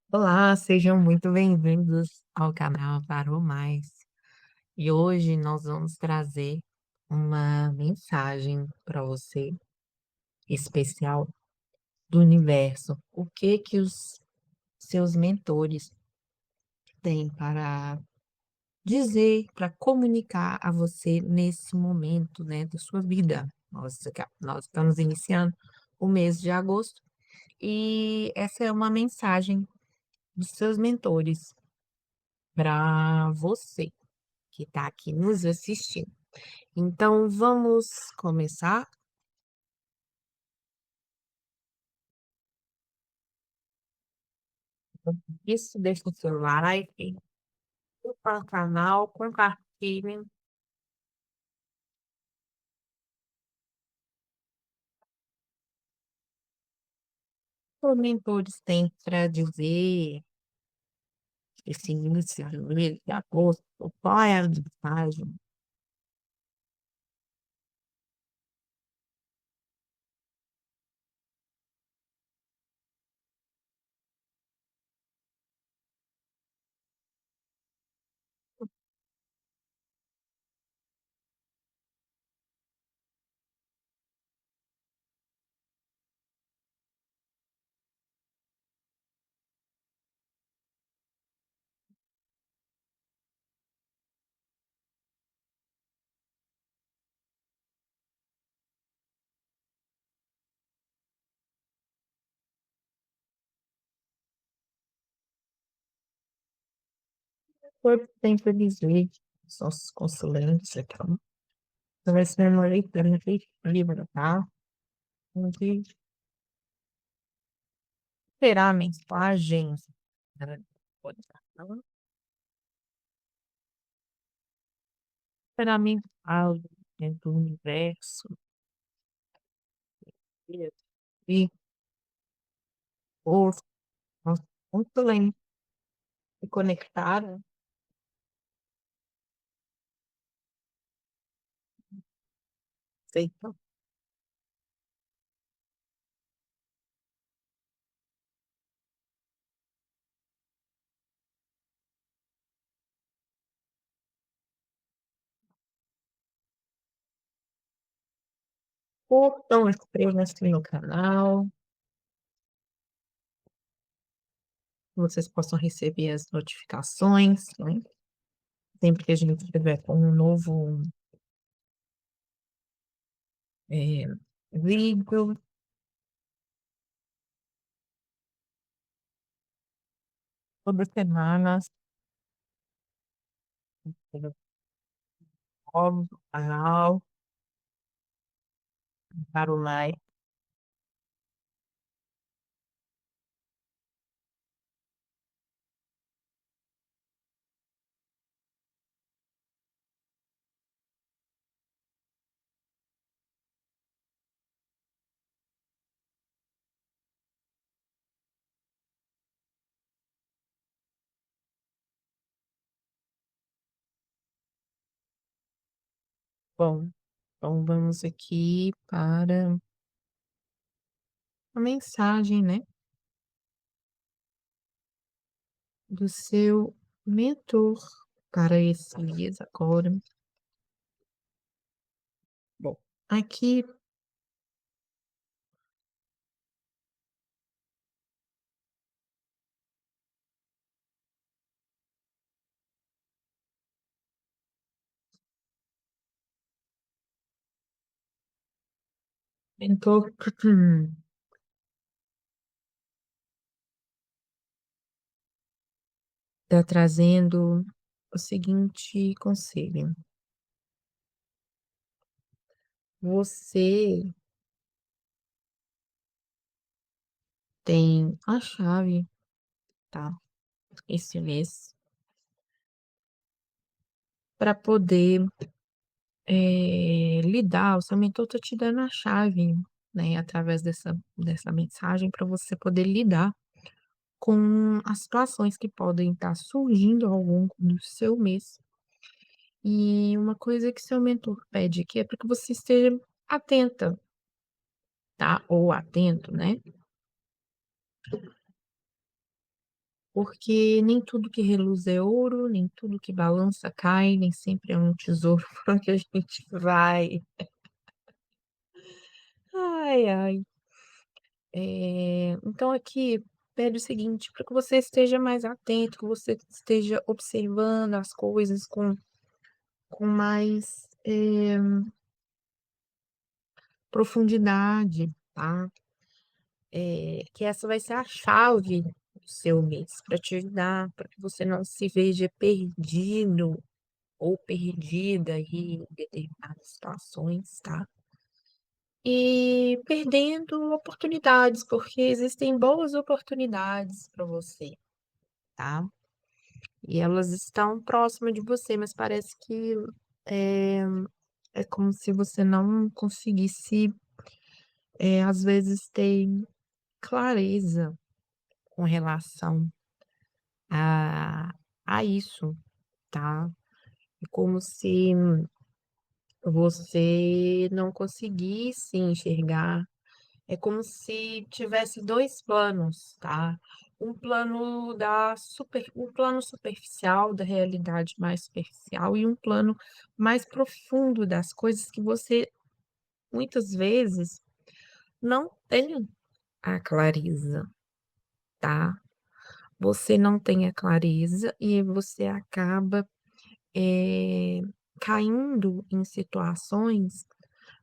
Olá, sejam muito bem-vindos ao canal Tarô Mais. E hoje nós vamos trazer uma mensagem para você especial do universo. O que que os seus mentores têm para dizer, para comunicar a você nesse momento, né, da sua vida? Nós estamos iniciando o mês de agosto e essa é uma mensagem dos seus mentores para você que está aqui nos assistindo. Então, vamos começar. Isso, deixa o seu like, curta o canal, compartilhem. Os mentores têm para dizer esse início do mês de agosto, qual é a mensagem? O corpo tem para dizer, os nossos consulentes, então, vai ser uma leitura livre, tá? Onde terá mensagens, né? Pode estar falando, terá mensagem, né, do universo, e força, nossa, muito lento e conectada. Então, curtam, inscrevam-se no canal, que vocês possam receber as notificações, né? Sempre que a gente tiver com um novo é, vídeo, toda semana, novos no canal, para o like. Bom, então vamos aqui para a mensagem, né, do seu mentor para esses dias agora. Bom, aqui mentor está trazendo o seguinte conselho. Você tem a chave, tá? Esse mês, para poder lidar. O seu mentor está te dando a chave, né? Através dessa mensagem, para você poder lidar com as situações que podem estar surgindo ao longo do seu mês. E uma coisa que seu mentor pede aqui é para que você esteja atenta, tá? Ou atento, né? porque nem tudo que reluz é ouro, nem tudo que balança cai, nem sempre é um tesouro para onde a gente vai. Ai, ai. Então aqui pede o seguinte, para que você esteja mais atento, que você esteja observando as coisas com mais profundidade, tá? Que essa vai ser a chave do seu mês para te ajudar, para que você não se veja perdido ou perdida aí em determinadas situações, tá? E perdendo oportunidades, porque existem boas oportunidades para você, tá? E elas estão próximas de você, mas parece que é, é como se você não conseguisse, às vezes, ter clareza com relação a, a isso, tá? É como se você não conseguisse enxergar. É como se tivesse dois planos, tá? Um plano superficial da realidade mais superficial e um plano mais profundo das coisas que você muitas vezes não tem a clareza, tá? Você não tem a clareza e você acaba eh, caindo em situações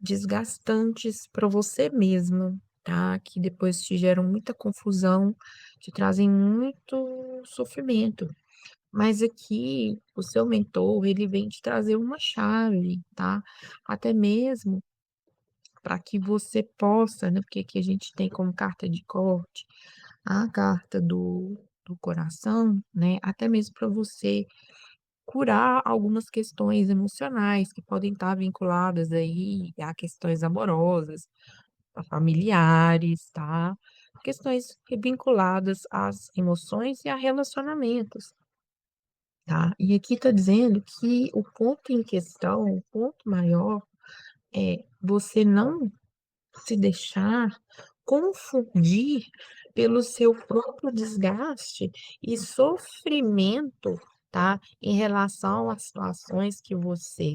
desgastantes para você mesmo, tá? Que depois te geram muita confusão, te trazem muito sofrimento. Mas aqui, o seu mentor, ele vem te trazer uma chave, tá? Até mesmo para que você possa, né? Porque aqui a gente tem como carta de corte a carta do coração, né? Até mesmo para você curar algumas questões emocionais que podem estar vinculadas aí a questões amorosas, a familiares, tá? Questões vinculadas às emoções e a relacionamentos, tá? E aqui está dizendo que o ponto em questão, o ponto maior é você não se deixar confundir pelo seu próprio desgaste e sofrimento, tá? Em relação às situações que você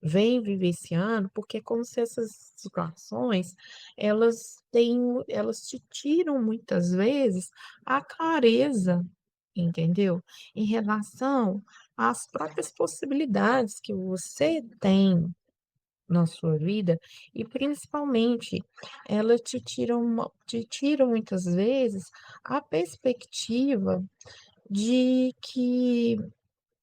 vem vivenciando, porque é como se essas situações, elas te tiram muitas vezes a clareza, entendeu? Em relação às próprias possibilidades que você tem na sua vida e principalmente te tiram muitas vezes a perspectiva de que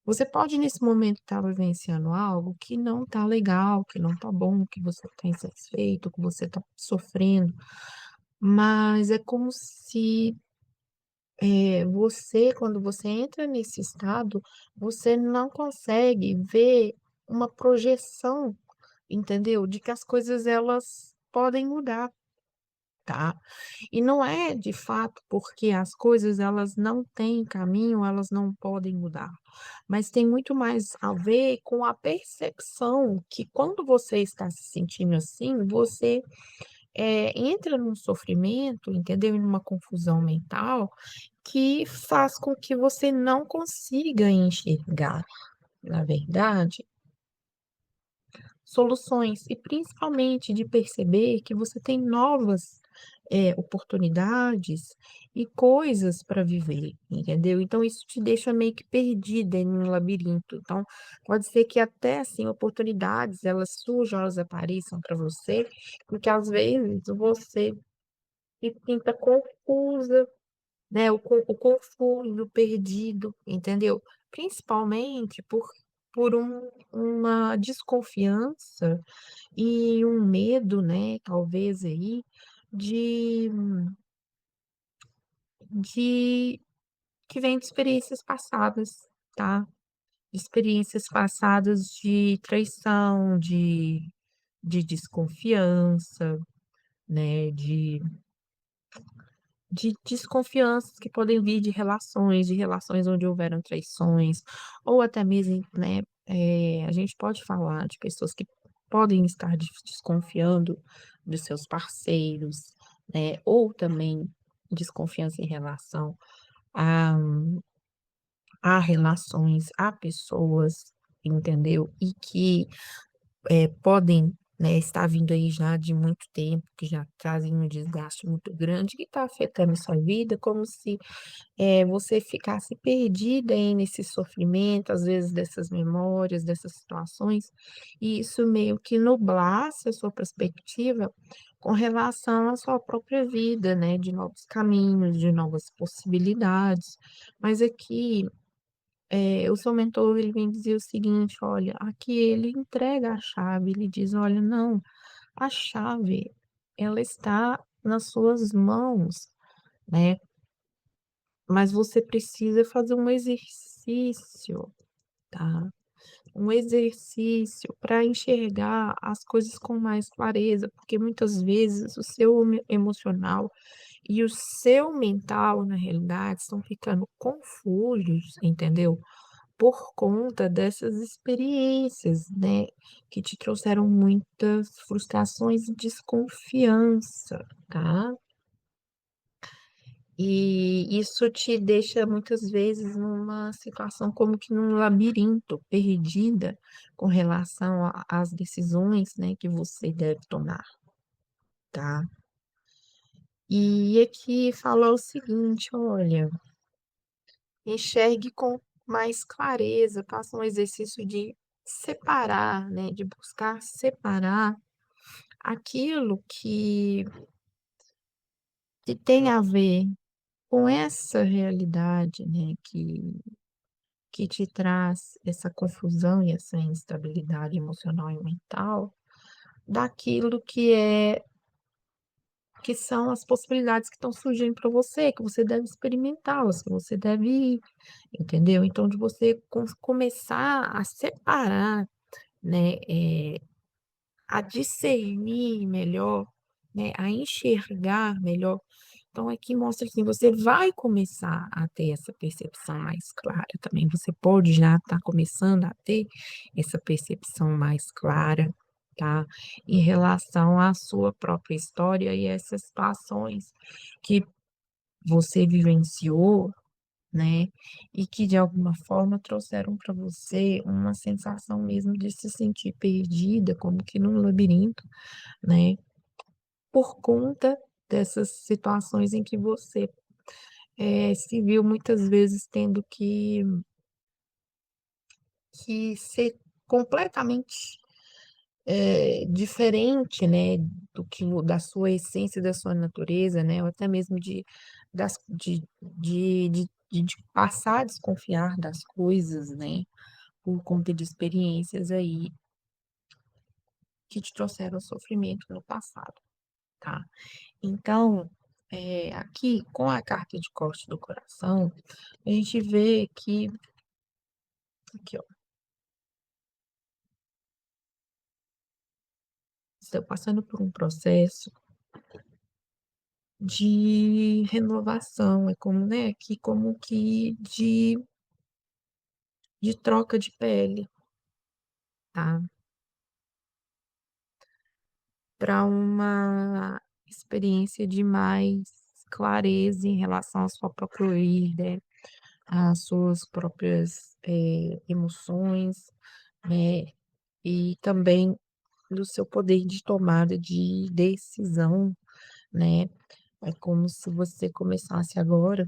você pode nesse momento estar vivenciando algo que não está legal, que não está bom, que você está insatisfeito, que você está sofrendo, mas é como se quando você entra nesse estado, você não consegue ver uma projeção, entendeu? De que as coisas elas podem mudar, tá? E não é de fato porque as coisas elas não têm caminho, elas não podem mudar, mas tem muito mais a ver com a percepção que quando você está se sentindo assim, você entra num sofrimento, entendeu? Em uma confusão mental que faz com que você não consiga enxergar, na verdade, soluções e principalmente de perceber que você tem novas oportunidades e coisas para viver, entendeu? Então isso te deixa meio que perdida em um labirinto. Então pode ser que até assim oportunidades elas surjam, elas apareçam para você, porque às vezes você se sinta confusa, né? O confuso, perdido, entendeu? Principalmente por uma desconfiança e um medo, né, talvez aí, de, de que vem de experiências passadas, tá? De experiências passadas de traição, de desconfiança, né? De desconfianças que podem vir de relações onde houveram traições, ou até mesmo, né, a gente pode falar de pessoas que podem estar desconfiando dos seus parceiros, né, ou também desconfiança em relação há relações, há pessoas, entendeu? E que podem, né, estar vindo aí já de muito tempo, que já trazem um desgaste muito grande, que está afetando sua vida, como se você ficasse perdida aí nesse sofrimento, às vezes dessas memórias, dessas situações, e isso meio que nublasse a sua perspectiva com relação à sua própria vida, né, de novos caminhos, de novas possibilidades. Mas aqui o seu mentor ele vem dizer o seguinte, olha, aqui ele entrega a chave, ele diz, olha, não, a chave, ela está nas suas mãos, né? Mas você precisa fazer um exercício, tá? Um exercício para enxergar as coisas com mais clareza, porque muitas vezes o seu emocional e o seu mental, na realidade, estão ficando confusos, entendeu? Por conta dessas experiências, né, que te trouxeram muitas frustrações e desconfiança, tá? E isso te deixa muitas vezes numa situação como que num labirinto, perdida com relação às decisões, né, que você deve tomar, tá? E aqui fala o seguinte, olha, enxergue com mais clareza, faça um exercício de separar, né, de buscar separar aquilo que tem a ver com essa realidade, né, que te traz essa confusão e essa instabilidade emocional e mental, daquilo que são as possibilidades que estão surgindo para você, que você deve experimentá-las, que você deve ir, entendeu? Então, de você começar a separar, né, a discernir melhor, né, a enxergar melhor. Então, aqui mostra assim, você vai começar a ter essa percepção mais clara também. Você pode já estar começando a ter essa percepção mais clara, tá? Em relação à sua própria história e essas situações que você vivenciou, né? E que de alguma forma trouxeram para você uma sensação mesmo de se sentir perdida, como que num labirinto, né? Por conta dessas situações em que você se viu muitas vezes tendo que ser completamente diferente, né, da sua essência, da sua natureza, né, ou até mesmo de passar a desconfiar das coisas, né, por conta de experiências aí que te trouxeram sofrimento no passado, tá? Então, aqui com a carta de corte do coração, a gente vê que, aqui, ó, estou passando por um processo de renovação, é como, né, aqui como que de troca de pele, tá? Para uma experiência de mais clareza em relação à sua própria vida, às suas próprias emoções, né? E também do seu poder de tomada de decisão, né? É como se você começasse agora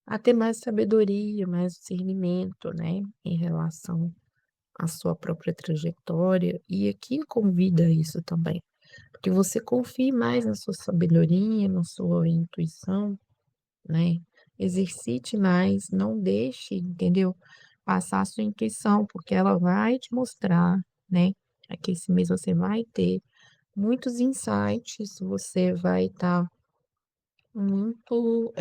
a ter mais sabedoria, mais discernimento, né? Em relação à sua própria trajetória. E aqui convida isso também. Que você confie mais na sua sabedoria, na sua intuição, né? Exercite mais, não deixe, entendeu? Passar a sua intuição, porque ela vai te mostrar, né? Aqui esse mês você vai ter muitos insights, você vai estar muito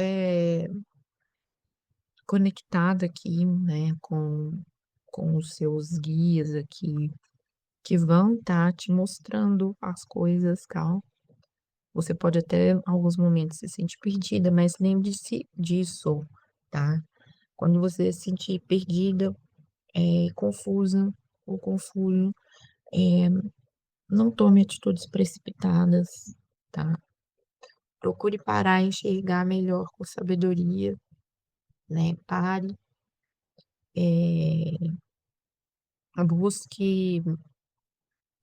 conectada aqui, né? Com os seus guias aqui, que vão estar te mostrando as coisas, tal. Você pode até, em alguns momentos, se sentir perdida, mas lembre-se disso, tá? Quando você se sentir perdida, confusa ou confuso, é, não tome atitudes precipitadas, tá? Procure parar e enxergar melhor com sabedoria, né? Pare, é, busque,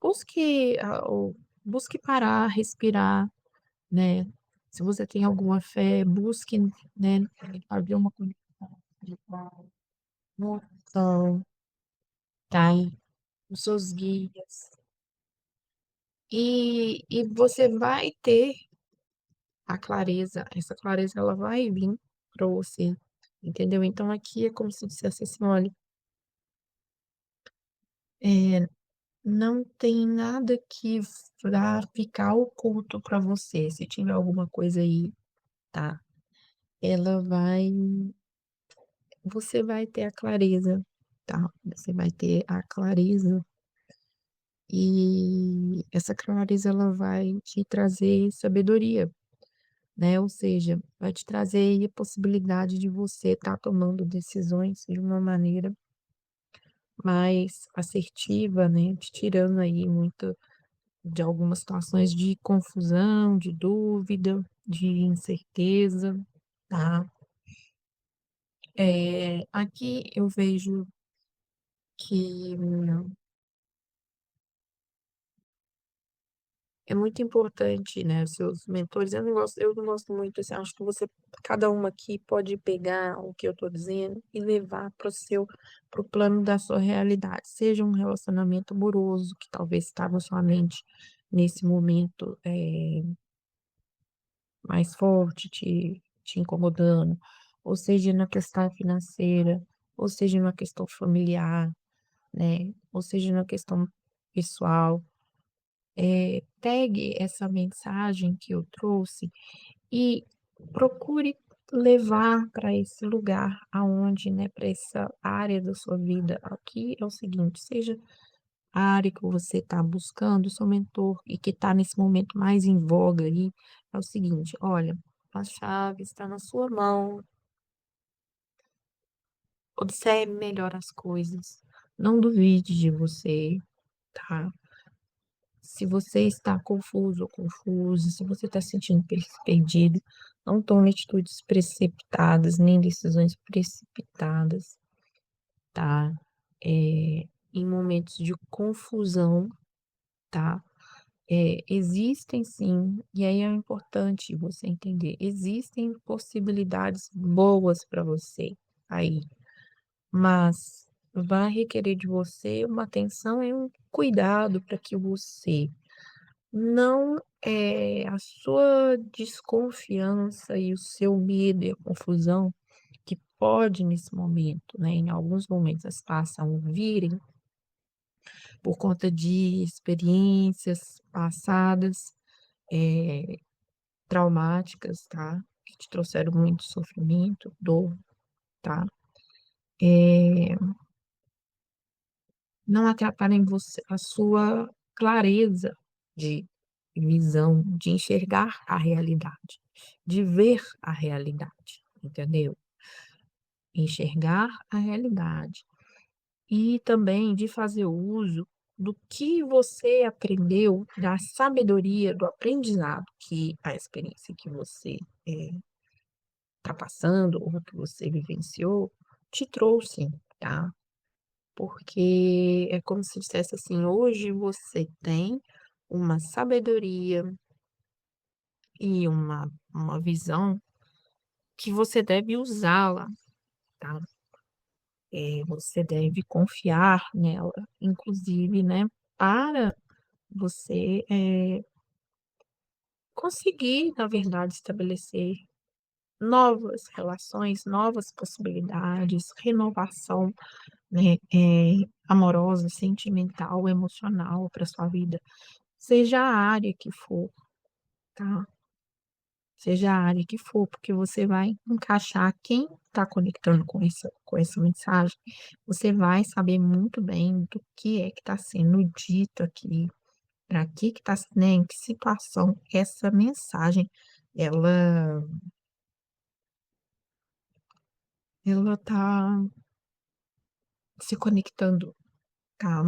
busque, busque parar, respirar, né? Se você tem alguma fé, busque, né, abrir uma conexão espiritual, uma oração, tá? Os seus guias. E você vai ter a clareza, essa clareza ela vai vir para você, entendeu? Então aqui é como se dissesse assim, olha, é, não tem nada que vá ficar oculto para você. Se tiver alguma coisa aí, tá? Ela vai, você vai ter a clareza, tá? Você vai ter a clareza e essa clareza ela vai te trazer sabedoria, né? Ou seja, vai te trazer aí a possibilidade de você estar tomando decisões de uma maneira mais assertiva, né? Te tirando aí muito de algumas situações de confusão, de dúvida, de incerteza, tá? Aqui eu vejo que é muito importante, né? Os seus mentores, eu não gosto muito, assim, acho que você, cada uma aqui pode pegar o que eu tô dizendo e levar para o plano da sua realidade. Seja um relacionamento amoroso, que talvez estava sua mente nesse momento mais forte, te incomodando, ou seja na questão financeira, ou seja na questão familiar, né? Ou seja na questão pessoal. Pegue essa mensagem que eu trouxe e procure levar para esse lugar aonde, né, para essa área da sua vida. Aqui é o seguinte, seja a área que você está buscando, o seu mentor, e que está nesse momento mais em voga aí, é o seguinte, olha, a chave está na sua mão, observe melhor as coisas, não duvide de você, tá? Se você está confuso ou confusa, se você está se sentindo perdido, não tome atitudes precipitadas, nem decisões precipitadas, tá? Em momentos de confusão, tá? Existem sim, e aí é importante você entender, existem possibilidades boas para você aí, mas vai requerer de você uma atenção e um cuidado para que você não é a sua desconfiança e o seu medo e a confusão que pode nesse momento, né, em alguns momentos as passam virem por conta de experiências passadas, é, traumáticas, tá? Que te trouxeram muito sofrimento, dor, tá? É, não atrapalhem você, a sua clareza de visão, de enxergar a realidade, de ver a realidade, entendeu? Enxergar a realidade e também de fazer uso do que você aprendeu, da sabedoria, do aprendizado que a experiência que você está passando ou que você vivenciou te trouxe, tá? Porque é como se dissesse assim, hoje você tem uma sabedoria e uma visão que você deve usá-la, tá? Você deve confiar nela, inclusive, né, para você conseguir, na verdade, estabelecer novas relações, novas possibilidades, renovação, né, amorosa, sentimental, emocional para sua vida, seja a área que for, tá? Seja a área que for, porque você vai encaixar quem está conectando com essa mensagem, você vai saber muito bem do que é que está sendo dito aqui, para que está, né, em que situação essa mensagem ela ela está se conectando, tá?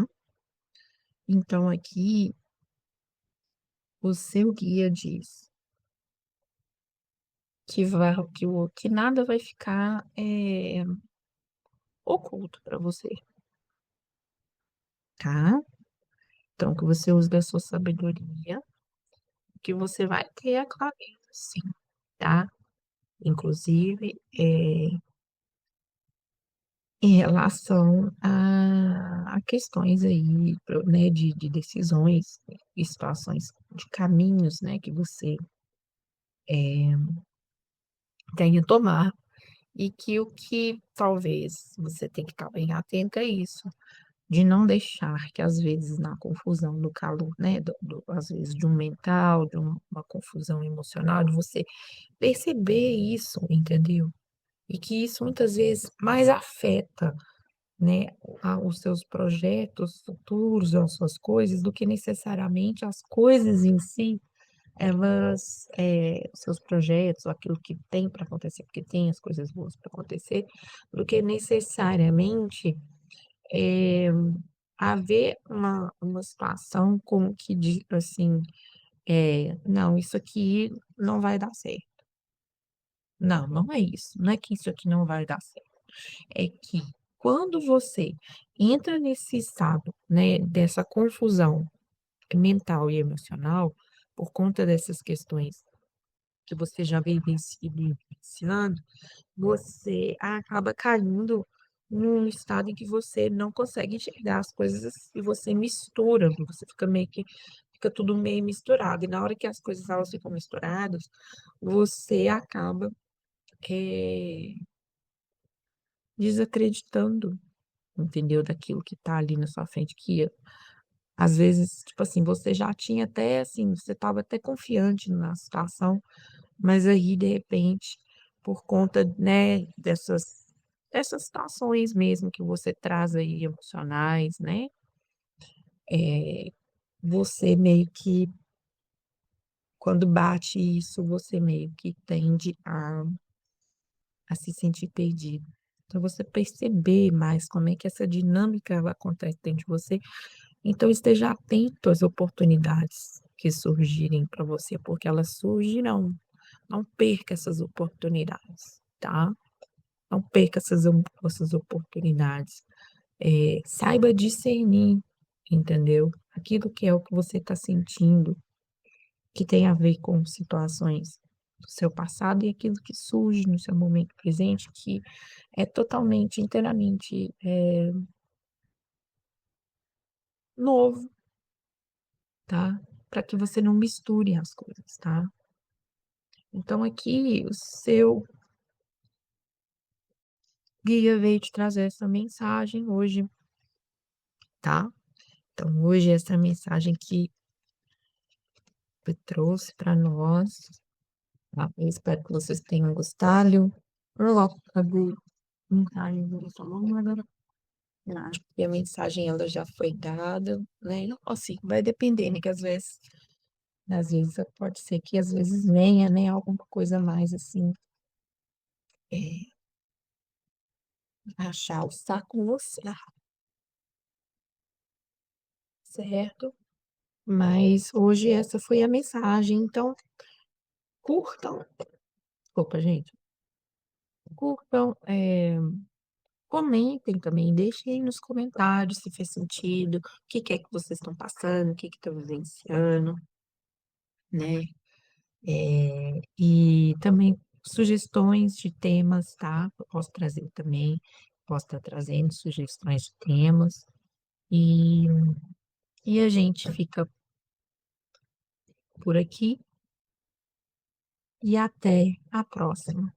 Então aqui o seu guia diz que nada vai ficar oculto para você, tá? Então, que você use da sua sabedoria, que você vai ter a clareza, sim, tá? Inclusive, em relação a questões aí, né, de decisões e situações, de caminhos, né, que você tem que tomar, e que o que talvez você tem que estar bem atento é isso, de não deixar que às vezes na confusão do calor, né, às vezes de um mental, de uma confusão emocional, de você perceber isso, entendeu? E que isso muitas vezes mais afeta, né, os seus projetos futuros, as suas coisas, do que necessariamente as coisas em si, os seus projetos, aquilo que tem para acontecer, porque tem as coisas boas para acontecer, do que necessariamente é, haver uma situação como que diz assim, não, isso aqui não vai dar certo. Não, não é isso. Não é que isso aqui não vai dar certo. É que quando você entra nesse estado, né, dessa confusão mental e emocional, por conta dessas questões que você já vem vivenciando, você acaba caindo num estado em que você não consegue enxergar as coisas e você mistura, você fica meio que fica tudo meio misturado. E na hora que as coisas elas ficam misturadas, você acaba eh, desacreditando, entendeu? Daquilo que tá ali na sua frente, que às vezes, tipo assim, você já tinha até assim, você estava até confiante na situação, mas aí, de repente, por conta, né, dessas situações mesmo que você traz aí emocionais, né, você meio que, quando bate isso, você meio que tende a se sentir perdido. Então, você perceber mais como é que essa dinâmica acontece dentro de você. Então, esteja atento às oportunidades que surgirem para você, porque elas surgirão. Não perca essas oportunidades, tá? Não perca essas oportunidades. Saiba discernir, entendeu? Aquilo que é o que você está sentindo, que tem a ver com situações do seu passado e aquilo que surge no seu momento presente, que é totalmente, inteiramente novo, tá? Para que você não misture as coisas, tá? Então, aqui, o seu guia veio te trazer essa mensagem hoje, tá? Então, hoje, essa mensagem que eu trouxe para nós, tá? Eu espero que vocês tenham gostado. Logo, cadê a mensagem do salão agora? Acho que a mensagem ela já foi dada, né? Não, assim, vai depender, né? Que às vezes pode ser que às vezes venha, né? Alguma coisa mais assim, é, achar o saco com você, certo? Mas hoje essa foi a mensagem. Então, curtam. Opa, gente. Curtam, comentem também, deixem aí nos comentários se fez sentido, o que que é que vocês estão passando, o que que estão vivenciando, né? E também sugestões de temas, tá? Eu posso trazer também, posso estar trazendo sugestões de temas. E, e a gente fica por aqui e até a próxima.